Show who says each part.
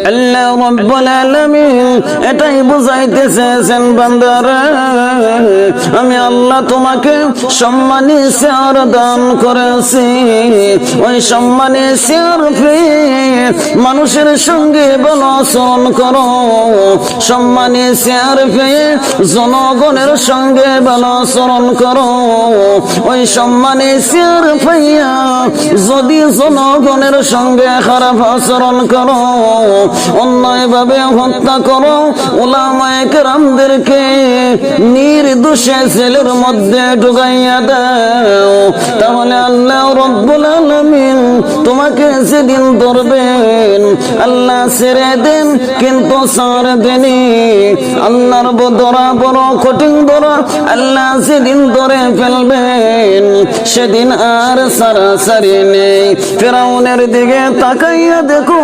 Speaker 1: আল্লাহ রাব্বুল আলামিন এটাই বুঝাইতে চেয়েছেন, বান্দারা আমি আল্লাহ তোমাকে সম্মানী চেয়ার দান করেছি, ওই সম্মানী চেয়ার পেয়ে মানুষের সঙ্গে ভালো আচরণ করো, সম্মানী চেয়ার পেয়ে জনগণের সঙ্গে ভালো আচরণ করো। ওই সম্মানী চেয়ার পাইয়া যদি জনগণের সঙ্গে খারাপ আচরণ করো, অন্যায়ভাবে হত্যা করো, উলামায়ে কেরামদেরকে নির্দোষে জেলের মধ্যে ঢুকাইয়া দাও, তাহলে আল্লাহ রাব্বুল আলামিন তোমাকে যেদিন ধরবেন আল্লাহ ছেড়ে দেন কিন্তু ছাড় দেনি। আল্লাহর ধরা বড় কঠিন ধরা, আল্লাহ যেদিন ধরে ফেলবেন সেদিন আর ছাড়াছাড়ি নেই। ফিরআউনের দিকে তাকাইয়া দেখো,